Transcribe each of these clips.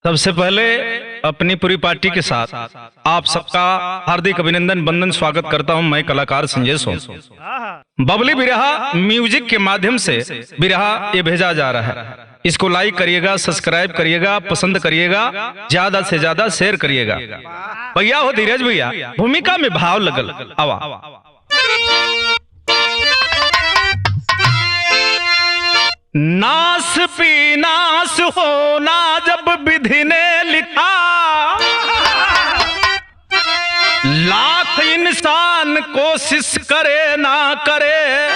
सबसे पहले अपनी पूरी पार्टी के साथ आप सबका हार्दिक अभिनंदन वंदन स्वागत करता हूं। मैं कलाकार संजय सोम। बबली बिरहा म्यूजिक के माध्यम से बिरहा ये भेजा जा रहा है। इसको लाइक करिएगा, सब्सक्राइब करिएगा, पसंद करिएगा, ज्यादा से ज्यादा शेयर करिएगा। भैया हो धीरज भैया, भूमिका में भाव लगल आवा। नास पीनास होना जब विधि ने लिखा, लाख इंसान कोशिश करे ना करे,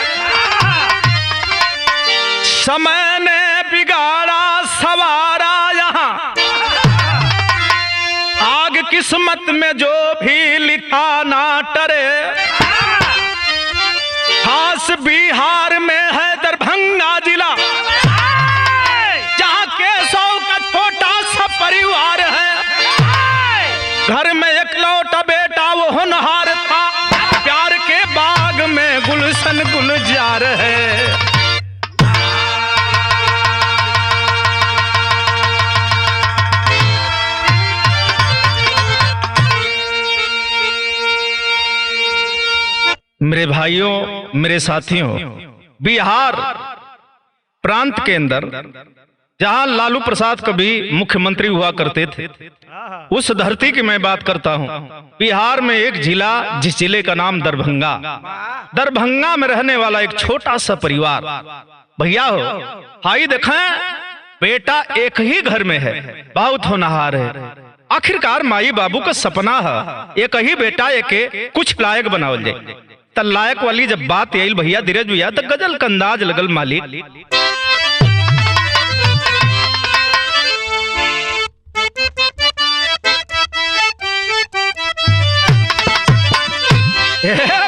समय ने बिगाड़ा सवारा यहाँ, आग किस्मत में जो भी लिखा ना टरे। खास बिहार में है दरभंगा जिला, जहाँ केशव का छोटा सा परिवार है। घर में एकलौता बेटा वो होनहार था, प्यार के बाग में गुलशन गुलजार है। मेरे भाइयों, मेरे साथियों, बिहार प्रांत के अंदर जहां लालू प्रसाद कभी मुख्यमंत्री हुआ करते थे, उस धरती की मैं बात करता हूं। बिहार में एक जिला, जिस जिले का नाम दरभंगा, दरभंगा में रहने वाला एक छोटा सा परिवार। भैया हो हाई देखें, बेटा एक ही घर में है, बहुत होनहार है। आखिरकार माई बाबू का सपना है एक ही बेटा एक कुछ लायक बनावल जाए। त लायक वाली जब बात आई भैया धीरज भैया, तो गजल का अंदाज लगल मालिक।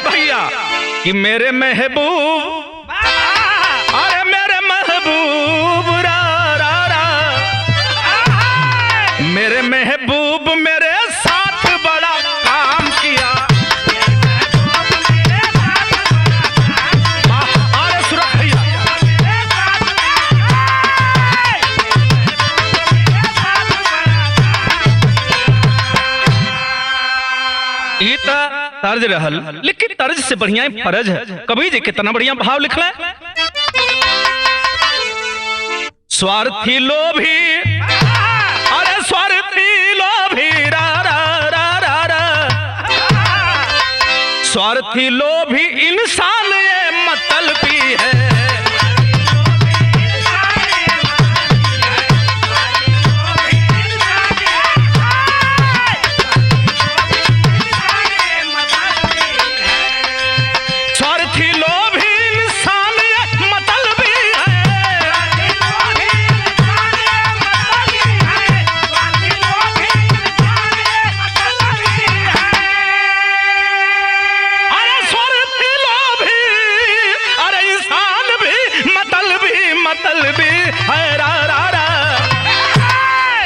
भैया कि मेरे महबूब, अरे मेरे महबूब रा रा रा, मेरे महबूब मेरे साथ बड़ा काम किया। अरे सुरख भैया, ये तर्ज रहल, लेकिन तर्ज से बढ़िया फर्ज है। कभी जी कितना बढ़िया भाव लिखला है। स्वार्थी लोभी, अरे स्वार्थी लोभी रा रा रा रा रा, स्वार्थी लोभी इंसान ये मतलबी है।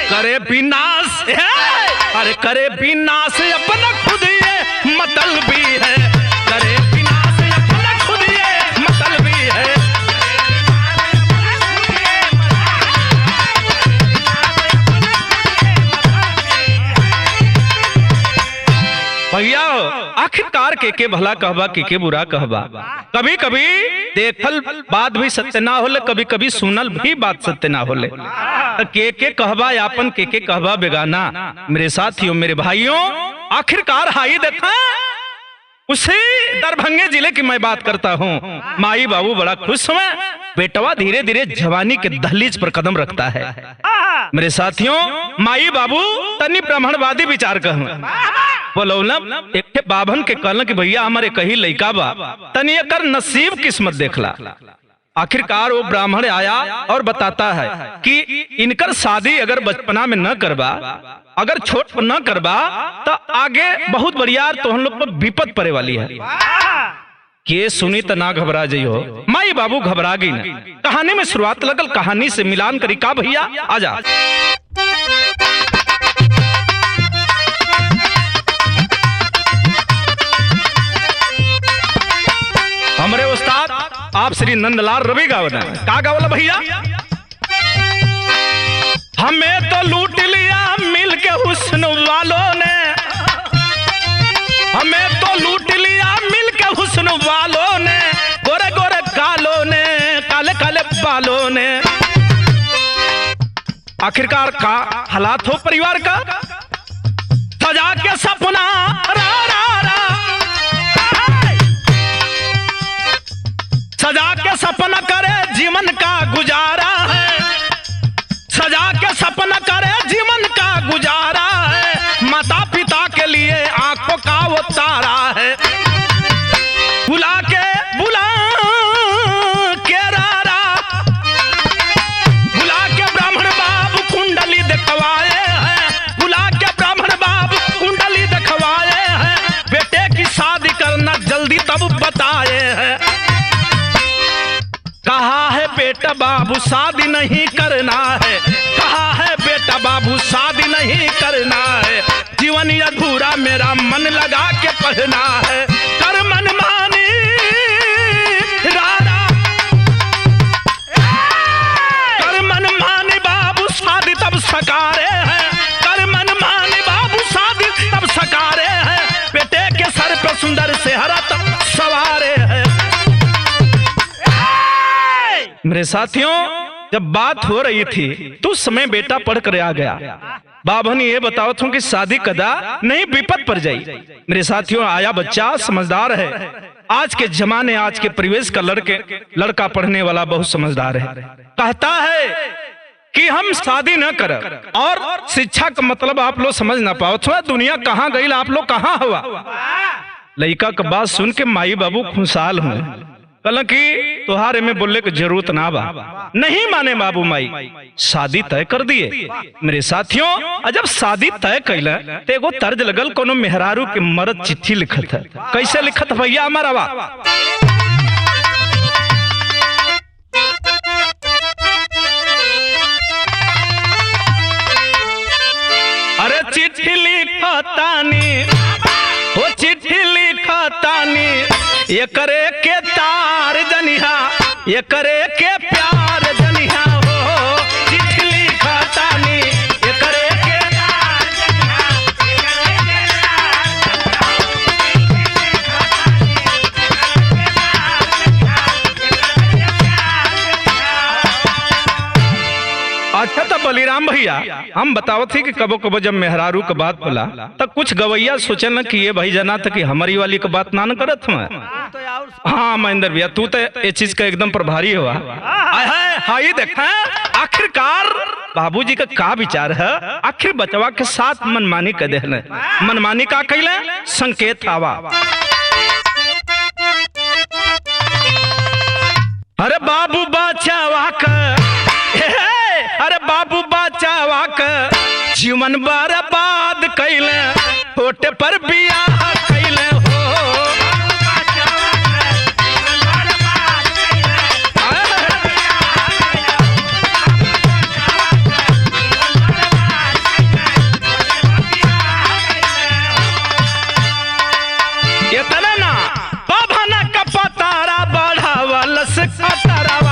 करे विनाश है, अरे करे विनाश अपना खुद ये मतलबी है। करे विनाश अपना खुद ये मतलबी है। भैया आखिरकार के भला कहबा, के बुरा कहबा। कभी कभी देखल बात भी सत्य ना होले, कभी कभी सुनल भी बात सत्य ना होले। के कहबा यापन, के कहबा बेगाना। मेरे साथियों, मेरे भाइयों, आखिरकार हाई देखा उसी दरभंगे जिले की मैं बात करता हूँ। माई बाबू बड़ा खुश हुए, बेटवा धीरे धीरे जवानी के दहलीज पर कदम रखता है। मेरे साथियों, माई बाबू तनी ब्राह्मणवादी विचार कहूँ बोलो ना, एक बाभन के कहलन कि भैया हमारे कही लइका बा, तनी एकर नसीब किस्मत देखला। आखिरकार वो ब्राह्मण आया और बताता है कि इनकर शादी अगर बचपना में न करबा, अगर छोट पर न करबा, तो आगे बहुत बढ़िया तो हम लोग पर विपद पड़े वाली है। के सुनी तो ना घबरा जाइयो। माई बाबू घबरा गई ना। कहानी में शुरुआत लगल, कहानी से मिलान करी का भैया आजा। हमारे उस्ताद आप श्री नंदलाल रवि गावल का गावला भैया। हमें तो लूट लिया मिल के हुस्न वालों ने, हमें तो लूट लिया मिल के हुस्न वालों ने, गोरे गोरे गालों ने, काले काले बालों ने। आखिरकार का हालात हो परिवार का, सजा के सपना रा रा रा, सजा के सपना करे जीवन का गुजारा है, सजा के सपना करे जीवन का गुजारा है। माता पिता के लिए आंखों का वो तारा है, बुला के रारा, बुला के ब्राह्मण बाबू कुंडली दिखवाए हैं, बुला के ब्राह्मण बाबू कुंडली दिखवाए हैं। बेटे की शादी करना जल्दी तब बताए हैं। कहा है बेटा बाबू शादी नहीं करना है, कहा है बेटा बाबू शादी नहीं करना है। जीवन अधूरा मेरा मन लगा के पढ़ना है, कर मन मानी रारा, कर मन मानी बाबू शादी तब सकारे हैं, कर मन मानी बाबू शादी तब सकारे हैं। बेटे के सर पे सुंदर से हरा तब सवारे हैं। मेरे साथियों, जब बात हो रही थी तो उस समय बेटा पढ़ कर आ गया। बाबा ने ये बताओ तुम कि शादी कदा नहीं विपद पर जाई। मेरे साथियों, आया बच्चा समझदार है। आज के जमाने, आज के परिवेश का लड़का पढ़ने वाला बहुत समझदार है। कहता है कि हम शादी न करें, और शिक्षा का मतलब आप लोग समझ ना पाओ। थोड़ा दुनिया कहाँ गई, आप लोग कहाँ हुआ। लड़का का बात सुन के माई बाबू खुशहाल हुए, कल की तुहारे में बोलने की जरूरत ना बा। नहीं माने बाबू माई, शादी तय कर दिए। मेरे साथियों, जब शादी तय कैला तो एगो तर्ज लगल, कोनो मेहरारू के मर्द चिट्ठी लिखत है। कैसे लिखत भैया हमारा बा? अरे चिट्ठी लिखतानी, वो चिट्ठी लिखतानी, ये करे के तार जनिहा, ये करे के प्यार जनिहा हो। चिट्ठी लिखतानी, ये करे के तार जनिहा, ये करे के अच्छा तो बलिराम भैया, हम बताओ थे कि कबो कबो जब मेहरारू का बात बोला तो कुछ गवैया सोचे न कि ये भाई जना था कि हमारी वाली का बात ना करत मैं। हाँ महेंद्र भैया, तू तो ये चीज का एकदम प्रभारी हुआ। हाई देखा, आखिरकार बाबूजी का विचार है। आखिर बचवा के साथ मनमानी कर देने, मनमानी का कैले संकेत आवा। अरे बाबू बचावा का, अरे बाबू बचावा का जीवन बर्बाद कैले, होटे पर बियाह कैले हो। इतना ना बाबा ना का पतारा बढ़ावल से खतरवा।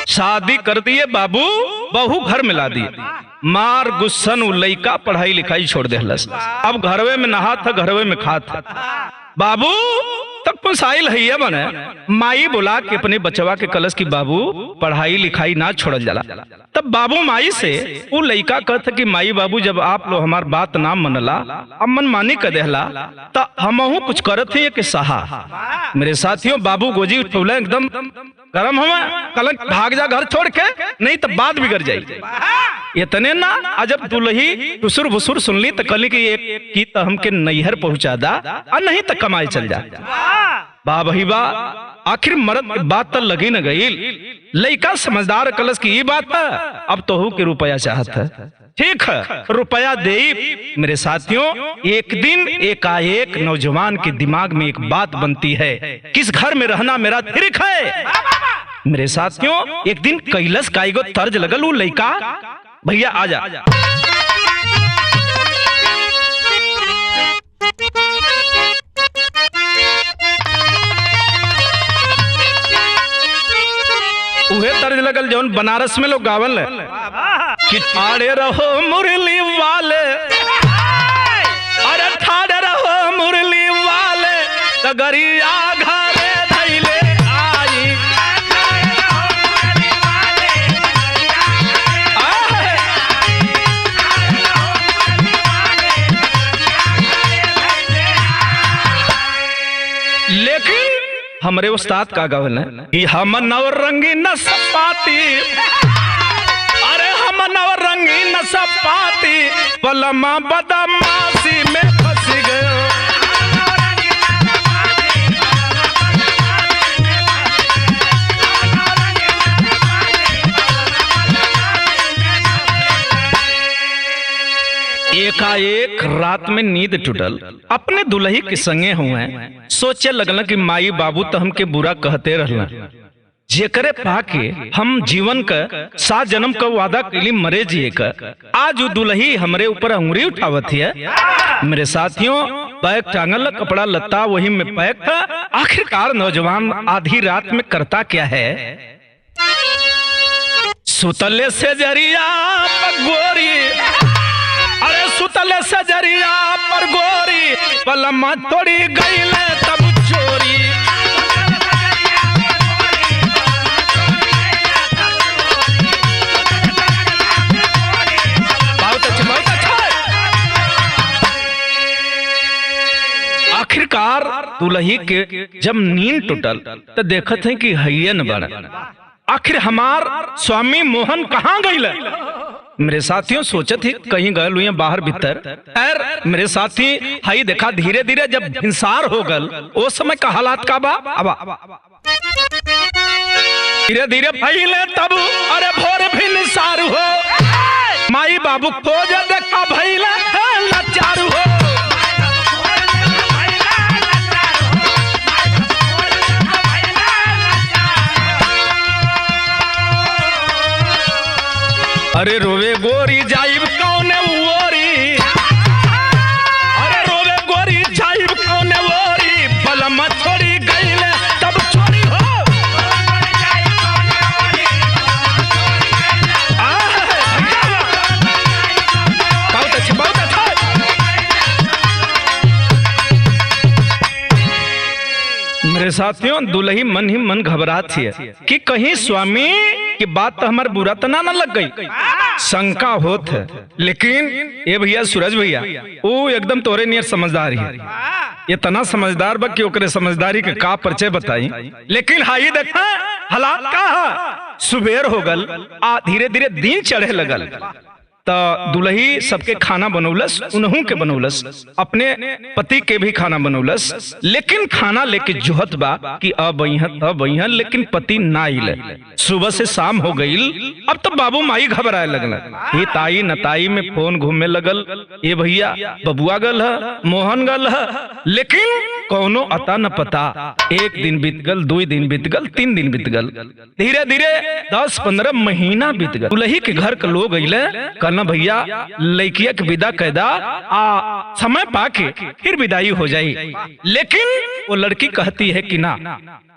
शादी कर दिए बाबू, बहू घर मिला दिए। मार गुस्सन लइका पढ़ाई लिखाई छोड़ दे। अब घरवे में नहा था, घरवे में खा था। बाबू तब पुसाइल है बने, माई बुला के अपने बचवा के कलश की बाबू पढ़ाई लिखाई ना छोड़ल जाला। तब बाबू माई से वो लइका कहता कि माई बाबू जब आप लोग हमार बात ना मनला, अब मन मानी कर देहला, तो हमहू कुछ करत है कि सहा। मेरे साथियों, बाबू गोजी उठौले एकदम गरम हुआ, कल भाग जा घर छोड़ के, नहीं तो बात बिगड़ जाएगी। इतने ना अजब दुल्ही टुसुर भुसुर सुन ली तो कली की एक की तो हमके नैहर पहुंचा दा और नहीं तो कमाई चल जा। वाह भाई वाह, आखिर मर्द बात तो लगी न गई। लड़का समझदार कलश की ये बात है, अब तो हो के रुपया चाहत है। ठीक है रुपया दे। मेरे साथियों एक दिन एकाएक नौजवान के दिमाग में एक बात बनती है, किस घर में रहना मेरा ठीक है। मेरे साथियों एक दिन कैलस काईगो तर्ज लगल वो लड़का, भैया आजा। उहे तर्ज लगल जौन बनारस में लोग गावल कि ठाड़े रहो मुरली वाले, अरे ठाड़े रहो मुरली वाले तगरिया घरे धैले आई। लेकिन हमरे उस्ताद का गावल है कि हम नवरंगी नसपाती, अरे हम नवरंगी नसपाती पलमा बदमाशी में फंस गए। एकाएक रात में नींद टूटल, अपने दुल्ही के संगे हुए सोचे लगल कि माई बाबू तो हमके बुरा कहते रहल, जेकरे पाके हम जीवन का 7 जन्म का वादा कैली मरे जिए का, आज वो दुल्ही हमरे ऊपर अंगुरी उठावत है। मेरे साथियों बैग टांगल, कपड़ा लत्ता वही में पैक था। आखिरकार नौजवान आधी रात में करता क्या है, सुतले से जरिया गोरी, अरे सुतले से जरिया पर गोरी पलमा तोड़ी गईल तब चोरी। बहुत अच्छा। आखिरकार दुल्ही के जब नींद टूटल तो देखत है कि हयन बड़ा, आखिर हमार स्वामी मोहन कहाँ गईल। मेरे साथियों सोचत ही कहीं गए हुए बाहर भीतर। खैर मेरे साथी हाई देखा धीरे धीरे जब हिंसार हो गल उस समय का हालात का बा धीरे धीरे फैले तब, अरे भोर भी निसार हो माई बाबू खोज देखा भैला लाचार हो। अरे रोवे गोरी जाइब कौने ओरी, अरे रोवे गोरी जाइब कौने ओरी पलमा छोड़ी गईल तब चोरी हो। बहुत अच्छा बहुत अच्छा। मेरे साथियों दुल्ही मन ही मन घबराती है कि कहीं स्वामी की बात तो हमारे बुरा तो ना लग गई, शंका होत है। लेकिन ये भैया सूरज भैया वो एकदम तोरे नियर समझदार है, इतना समझदार बा कि ओकरे समझदारी के का परिचय बताई। लेकिन हाई देखा हालात का सुबेर हो गल, आ धीरे धीरे दिन चढ़े लगल तो दुल्ही सबके खाना बनौलस, उन्हों के बनौलस, अपने पति के भी खाना बनौलस। लेकिन खाना लेके जुहत बा कि अब अइहन, लेकिन पति ना आइले। सुबह से शाम हो गई, अब तो बाबू माई घबराए लगल, ये ताई नताई में फोन घूमने लगल, ये भैया बबुआ गल है, मोहन गल है, लेकिन कौनो अता न पता। एक दिन बीत गल, 2 दिन बीत गल, 3 दिन बीत गल, धीरे धीरे 10-15 महीना बीत गल। दुल्ही के घर के लोग अइले, कहना भैया लड़किया के विदा कैदा, आ समय पाके फिर विदाई हो जाई। लेकिन वो लड़की कहती है कि ना,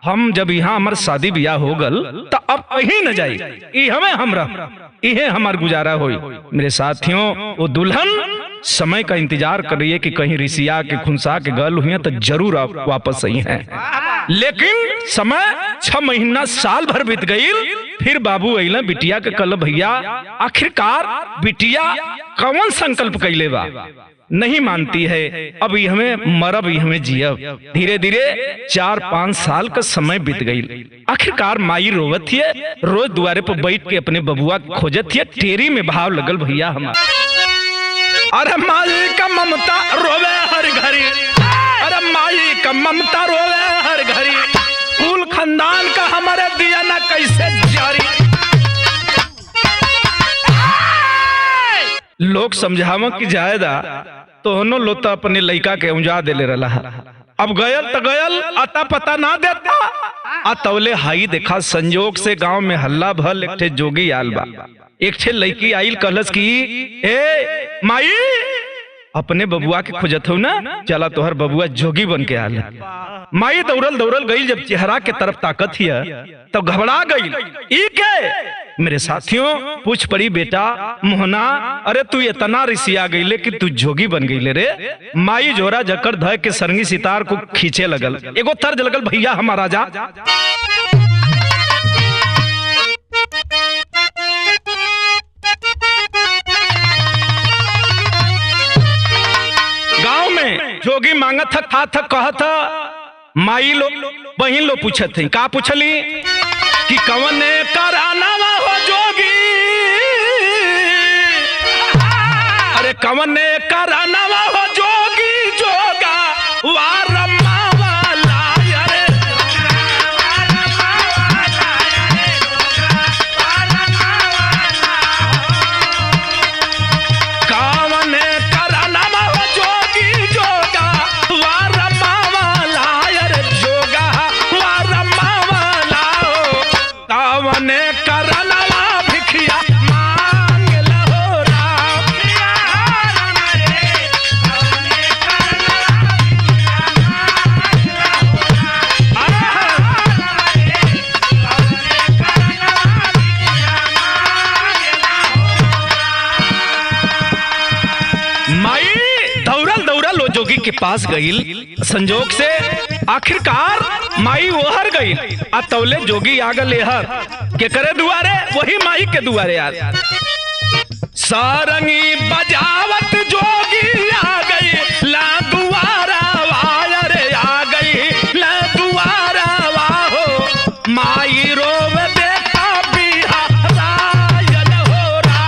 हम जब यहाँ हमार शादी ब्याह हो गल तो अब कहीं न जाई, हमें हमरा इहे हमार गुजारा होई। मेरे साथियों वो दुल्हन समय का इंतजार कर रही है कि कहीं ऋषिया के खुनसा के गल हुए तो जरूर आप वापस आई हैं। लेकिन समय 6 महीना साल भर बीत गई। फिर बाबू अइला बिटिया के कल भैया आखिरकार बिटिया कौन संकल्प कैले बा, नहीं मानती है। अब हमें मरब हमें जियब। धीरे धीरे 4-5 साल का समय बीत गई। आखिरकार माई रोवत है, रोज दुआरे पर बैठ के अपने बबुआ खोजत है। टेरी में भाव लगल भैया हमारा, अरे माई का ममता रोवे हर घड़ी, अरे माई का ममता रोवे हर घड़ी, कुल खानदान का हमारे दिया ना कैसे जारी। लोग समझावा कि जायदा तो होनो लो तो अपने लड़का के उजा दे ले रहा। अब गयल तो गयल, अता पता ना देता। अतौले हाई देखा संजोग से गांव में हल्ला भल एक ठे जोगी आल बा। एक ठे लड़की आइल कहलस की ए माई अपने बबुआ के खोजत हो ना, चला तोहर बबुआ जोगी बन के आल। माई दौड़ल दौड़ल गई, जब चेहरा के तरफ ताकत हिया तो घबरा गई। ई के मेरे साथियों पूछ पड़ी बेटा मोहना, अरे तू इतना रिसिया गईले कि तू जोगी बन गईले रे। माई जोरा जकर धय के सरंगी सितार को खींचे लगल। एगो तर्ज लगल भैया हमारा जा, गांव में जोगी मांगत था, खा था, कहा था। माई लो बहिन लो पूछत थी, का पूछली कि कवन कराना हो जोगी, अरे कवन कराना हो जोगी जोगा वारमा वाला, अरे कवन कराना हो जोगी जोगा वारमा वाला, अरे जोगा वारमा वाला, कवन करनवा भिखिया मांग लहो राम। माई दौड़ल दौड़ल लो जोगी के पास गई। संजोग से आखिरकार माई ओहर गई। अतौले जोगी आगल एहर के करे दुआरे, वही माई के दुआरे यार। सारंगी बजावत जोगी आ गई, ला दुआरा वायर आ गई, ला दुआरा वाहो माई रोव देखा बिहारायल हो रा।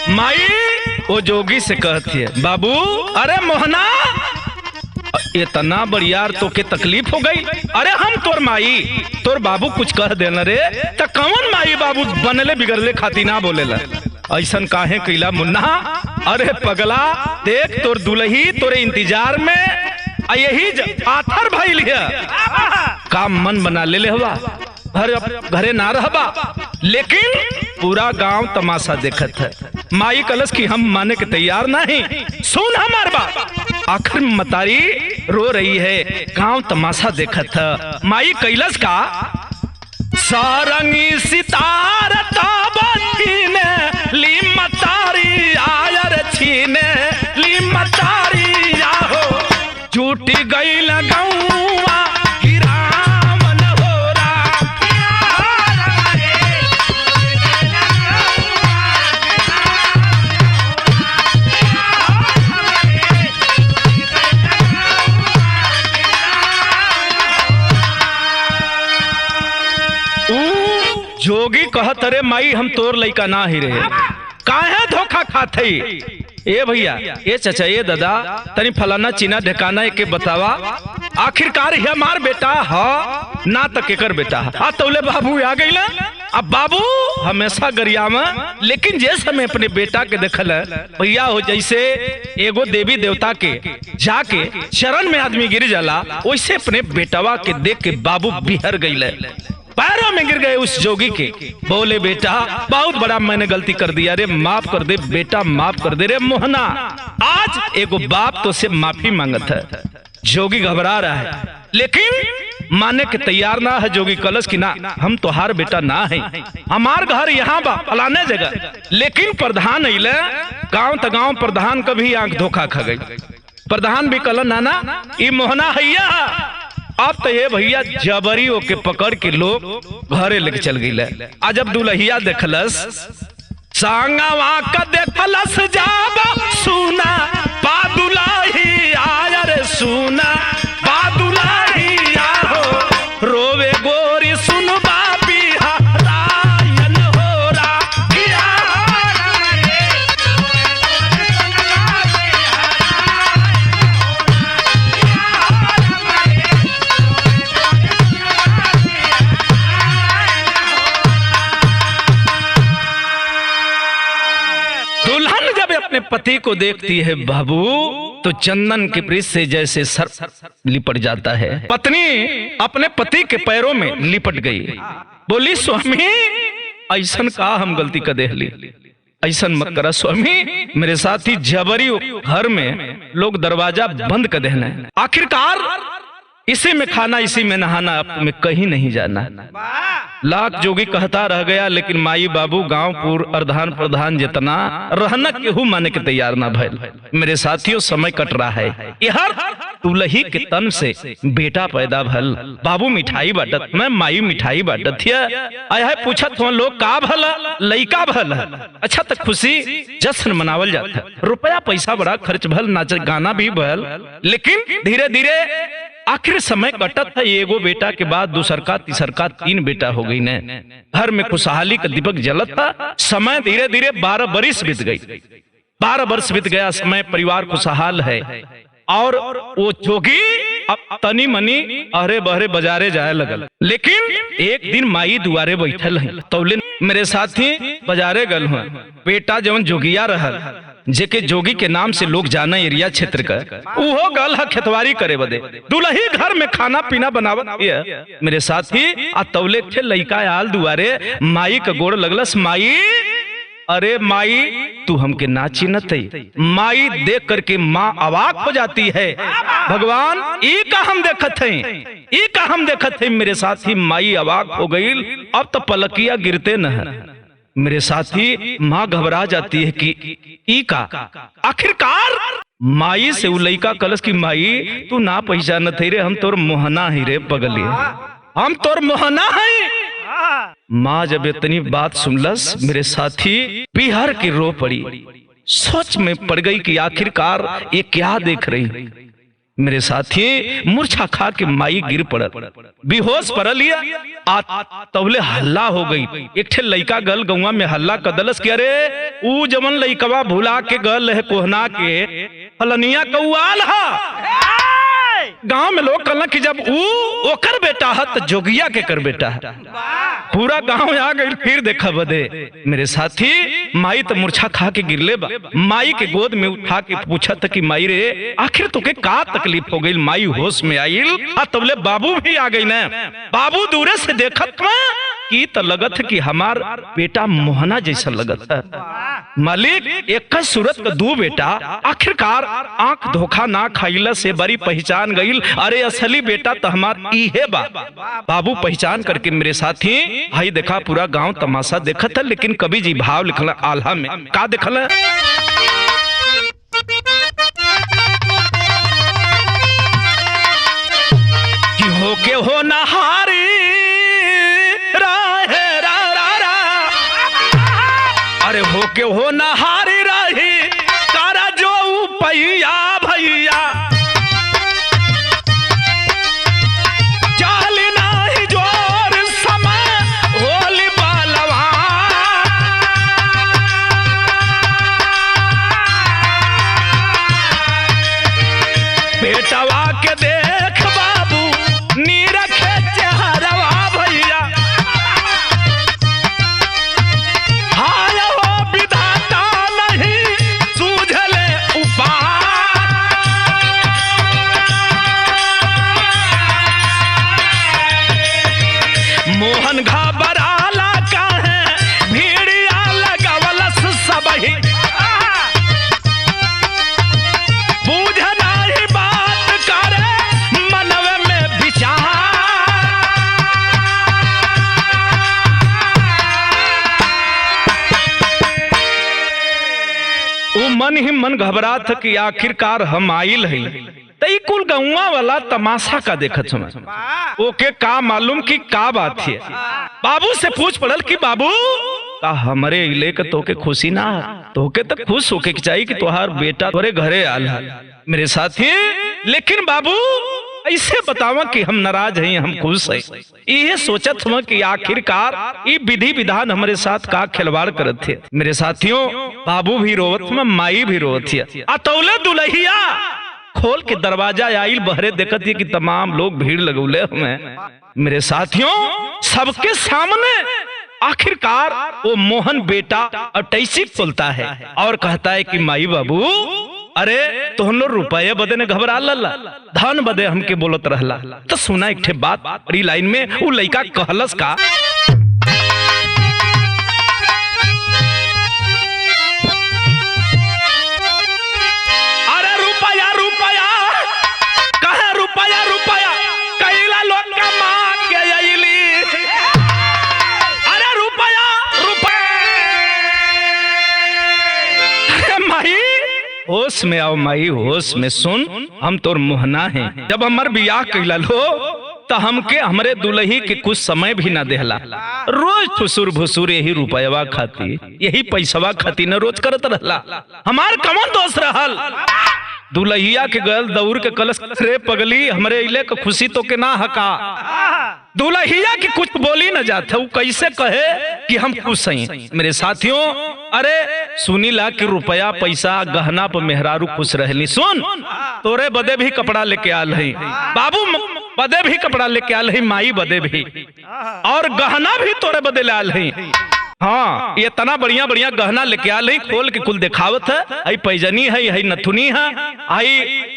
माई वो जोगी से कहती है, बाबू अरे मोहना इतना बड़ियार तो के तकलीफ हो गई। अरे हम तोर माई तोर बाबू कुछ कह देना रे, तो कौन माई बाबू बनले बिगड़ले खाती ना बोलेला, ऐसन काहे कैला मुन्ना। अरे पगला देख तोर दुल्ही तोरे इंतजार में यही पाथर भइल है, काम मन बना ले ले हवा, घरे ना रहबा, लेकिन पूरा गांव तमाशा देखत है। माई कलश की हम माने के तैयार नहीं, सुन हमार बात। आखिर मतारी रो रही है, गांव तमाशा देखत है। माई कैलस का सारंगी सितार ताबतीने ली मतारी आयर छीने ली मतारी आहो झूठी गई लगौवा गिरावन हो रा। जोगी कहत रे माई हम तोर लइका ना ही रहे, काहे धोखा खाते। ए भैया ए चाचा ए दादा तनी फलाना चीना ढकाना के बतावा, आखिरकार ये हमार बेटा ह ना तक केकर बेटा आ तौले बाबू आ गई ना। अब बाबू हमेशा गरिया में, लेकिन जैसे मैं अपने बेटा के देखल भैया हो जैसे एगो देवी देवता के जाके चरण में आदमी गिर जाला, वैसे अपने बेटवा के देख के बाबू बिहर गई। पैरों में गिर गए उस जोगी के। बोले बेटा बहुत बड़ा मैंने गलती कर दिया रे, माफ कर दे बेटा, माफ कर दे रे मोहना। आज एगो बाप तो से माफी मांगत है। जोगी घबरा रहा है लेकिन मानने के तैयार ना है। जोगी कलश की ना, हम तोहार बेटा ना है, हमार घर यहाँ बा फलाने जगह। लेकिन प्रधान अइले, गांव त गांव प्रधान कभी आंख धोखा खा गई। प्रधान भी कहल नाना ई मोहना हैया। अब तो ये भैया जबरी के पकड़ के लोग घरे लेके चल गई। आ जब दुल्हिया देखलस सांगवा का देखलस जाबा सुना बादुलाही आया रे, सुना बादुलाही आहो रोवे गोरी सुन बापी रायन हो रा। दुल्हन जब अपने पति को देखती है बाबू तो चंदन के वृक्ष से जैसे सर लिपट जाता है। पत्नी अपने पति के पैरों में लिपट गई। बोली स्वामी ऐसन का हम गलती कर देली, ऐसन मत करा स्वामी। मेरे साथ ही जबरी घर में लोग दरवाजा बंद कर देना। आखिरकार इसी में खाना इसी में नहाना, अब तुम्हें कहीं नहीं जाना। लाख जोगी कहता रह गया लेकिन माई बाबू गांवपुर अर्धान प्रधान जितना रहना केहू माने के तैयार ना भइल। मेरे साथियों समय कट रहा है। यहर दुल्ही के तन से बेटा पैदा भल। बाबू मिठाई बांटत, मैं माई मिठाई बांटत है। पूछत हो लोग का भला लइका भल। अच्छा तक खुशी जश्न मनावल जाता, रुपया पैसा बड़ा खर्च भल, नाच गाना भी भल। लेकिन धीरे धीरे आखिर समय कटत है। एगो बेटा के बाद दूसर का तीसर का 3 बेटा हो गई ने। घर में खुशहाली का दीपक जलत था। समय धीरे धीरे 12 बरिस बीत गई। 12 वर्ष बीत गया, समय परिवार खुशहाल है। और वो जोगी अब तनी मनी अहरे बहरे बाजारे जाए लगल। लेकिन एक दिन माई दुआरे बैठल है। तौले मेरे साथी बाजारे गल हुआ। बेटा जवन जोगिया रहल जेके जोगी के नाम से लोग जाना एरिया क्षेत्र का, वो गल है खेतवारी करे बदे। दुल्ही घर में खाना पीना बनावत है। मेरे साथी आ तौले थे लइका आल दुआरे, माई का गोड़ लगलस। माई अरे माई तू हमके ना चिन्हत है। माई देख करके माँ अवाक हो जाती है। भगवान ई का हम देखत हैं, ई का हम देखत हैं। मेरे साथी माई अवाक हो गई। अब तो पलकिया गिरते न है। मेरे साथी माँ घबरा जाती है कि ई का। आखिरकार माई से लइका कलश की माई तू ना पहचान थे रे, हम तोर मोहना ही रे पगली, हम तोर मोहना है। माँ जब इतनी बात सुनलस मेरे साथी बिहार की रो पड़ी। सोच में पड़ गई कि आखिरकार ये क्या देख रही। मेरे साथी मूर्छा खा के माई गिर पड़ल, बेहोश पड़ लिया। तवले हल्ला हो गई। एक ठे लइका गल गौवा में हल्ला कदलस के अरे ऊ जमन लइकवा भुला के गल है कोहना के फलनिया कौआल हा। गांव में लोग कहला कि जब ऊ ओकर बेटा है तो जोगिया के कर बेटा है। पूरा गांव आ गई। फिर देखा बदे मेरे साथी माई तो मूर्छा खा के गिरले बा। माई के गोद में उठा के पूछा था कि माई रे आखिर तुके का तकलीफ हो गई। माई होश में आइल। तबले बाबू भी आ गई ना। बाबू दूरे से देखत की तो लगत है कि हमार बेटा मोहना जैसा लगत है। मालिक एक सूरत का 2 बेटा। आखिरकार आंख धोखा ना खाइला से बड़ी पहचान गई। अरे असली बेटा तो हमार इहे बा। बाबू पहचान करके मेरे साथी हाई देखा पूरा गांव तमाशा देखत है। लेकिन कभी जी भाव लिखला आल्हा में का देखल कि होके हो नहारी अरे होके हो नहारी रही तारा जो पैया भैया चाल नाही जोर समय होली बालवा बेटवा के देख बाबू नीरखे चेहरवा भैया हाय हो विधाता नहीं सूझले उपाय। मन ही मन घबरा था कि आखिरकार हम आइल है तई कुल गौवा वाला तमाशा का देखत समय ओके का मालूम कि का बात है। बाबू से पूछ पड़ल कि बाबू का हमरे इले के तोके खुशी ना तोके तो खुश होके चाहिए कि तुहार बेटा तोरे घरे आल है मेरे साथी, लेकिन बाबू ऐसे बतावा कि हम नाराज हैं हम खुश हैं। ये सोचत हम कि आखिरकार ये विधि विधान हमारे साथ का खिलवाड़ करत थे। मेरे साथियों बाबू भी रोवत में माई भी रोवत है। अतौले दुल्हिया खोल के दरवाजा आइल बहरे देखत है कि तमाम लोग भीड़ लगौले हमें। मेरे साथियों सबके सामने आखिरकार वो मोहन बेटा अटैसी खोलता है और कहता है कि माई बाबू अरे तोहनो रुपये बदे ने घबरा लल्ला धन बदे हमके बोलत रहला। तो सुना एक ठे बात अरी लाइन में वो लड़का कहलस का अरे रुपया रुपया कहे रुपया रुपया कैला लोग का मां के आइली अरे रुपया रुपया माही होश में आओ माई होश में सुन हम तोर मोहना हैं। जब हमार बियाह कैला लो तो हमके हमरे दुल्ही के कुछ समय भी ना देहला रोज फुसुर भुसुर यही रुपया खाती यही पैसवा खाती न रोज करत रहला। हमार कमन दोस्त रहल दुल्हिया के गल दौड़ के कलश रे पगली हमरे इले के खुशी तो के ना हका। दुल्हिया की कुछ बोली न जाता वो कैसे कहे कि हम खुश हैं। मेरे साथियों अरे सुनी ला कि रुपया पैसा गहना पर मेहरारू खुश रहली। सुन तोरे बदे भी कपड़ा लेके आल है बाबू बदे भी कपड़ा लेके आल है माई बदे भी और गहना भी तोरे बदे ले आल है। हाँ ये तना बढ़िया बढ़िया गहना लेके आल है खोल के कुल दिखावत है। आई पैजनी है आई नथुनी है आई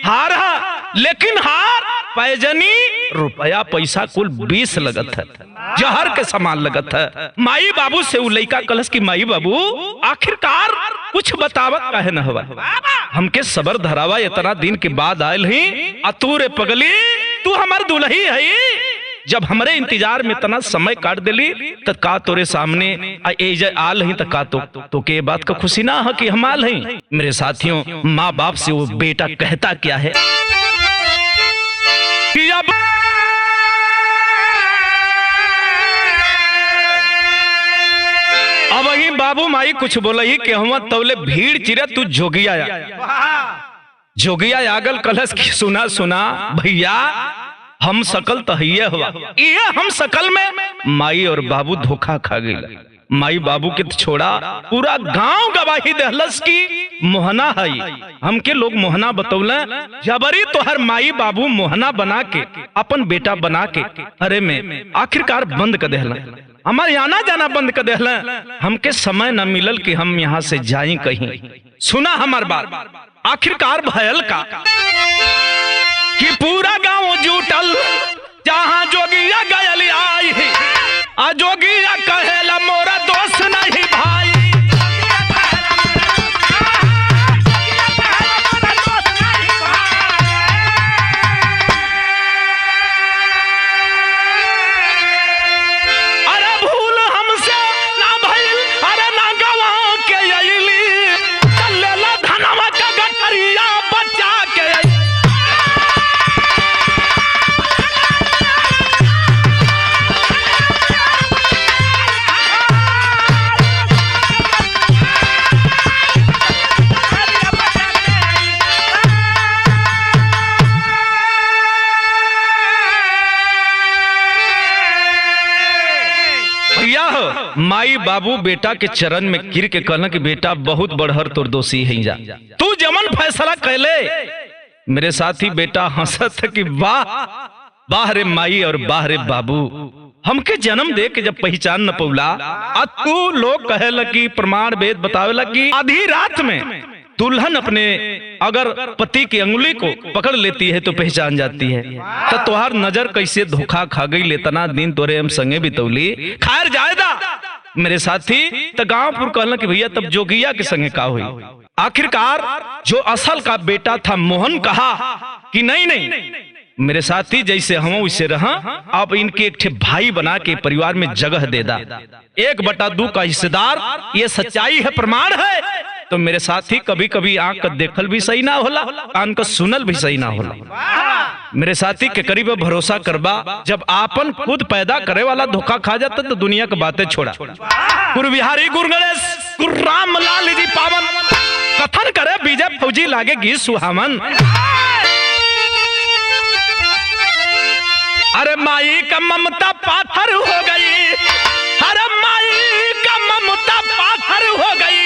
हार है लेकिन हार पैजनी रुपया पैसा कुल 20 लगत है जहर के समान लगत है। माई बाबू से लइका कलश की माई बाबू आखिरकार कुछ बतावत काहे न हवा हमके सबर धरावा इतना दिन के बाद आयल ही अतूरे पगली तू हमार दुल्ही है। जब हमरे इंतजार में इतना समय काट दिली तो का तोरे सामने आल ही का तो के बात का खुशी ना है कि हम आल हैं। मेरे साथियों माँ बाप से वो बेटा कहता क्या है कि अब वही बाबू माई कुछ बोला ही कि हम तौले भीड़ चिरे तू जोगिया आगल कलश की सुना सुना भैया हम सकल तहिए हुआ ये हम सकल में माई और बाबू धोखा खा गई। माई बाबू के छोड़ा पूरा गांव गवाही दहलस की मोहना है हमके लोग मोहना बतौले जबरी तो हर माई बाबू मोहना बना के अपन बेटा बना के अरे में आखिरकार बंद कर देहला हमारे आना जाना बंद कर देहला। हमके समय न मिलल कि हम यहाँ से जाई कहीं। सुना हमार बात आखिरकार भयल का कि पूरा गांव जुटल जहां जोगिया गयल आई आ जोगिया कहेला मोरा दोस्त नहीं भाई। अरे भूल हमसे ना भइल अरे ना गवा के अइली चलेला धनवा का गठरिया बचा के माई बाबू बेटा के चरण में गिर के कहना कि बेटा बहुत बढ़हर तोर दोषी है जा तू जमन फैसला कैले। मेरे साथी बेटा हंसत कि वाह वाह रे माई और वाह रे बाबू हमके जन्म दे के जब पहचान न पौला आ तू लोग कहेला कि प्रमाण वेद बतावेला कि आधी रात में दुल्हन अपने अगर पति की अंगुली को पकड़ लेती है तो पहचान जाती है। तो तुहार नजर कैसे धोखा खा गई लेतना दिन तोरे हम संगे बितौली खैर जायदा। मेरे साथी तो गांवपुर कहला कि भैया तब जोगिया के संगे का हुई। आखिरकार जो असल का बेटा था मोहन कहा कि नहीं नहीं मेरे साथी जैसे हम वैसे रहा आप इनके एक भाई बना के परिवार में जगह दे दा 1/2 का हिस्सेदार ये सच्चाई है प्रमाण है। तो मेरे साथी कभी कभी आंख का देखल भी सही ना होला, कान का सुनल भी सही ना होला। मेरे साथी के करीब भरोसा करबा, जब आपन खुद पैदा करे वाला धोखा खा जाता तो दुनिया की बातें छोड़ा। गुरु बिहारी गुरु गणेश गुरु राम लाल जी पावन कथन करे विजय फौजी लागे गीत सुहावन। अरे माई का ममता पाथर हो गई, अरे माई का ममता पाथर हो गई,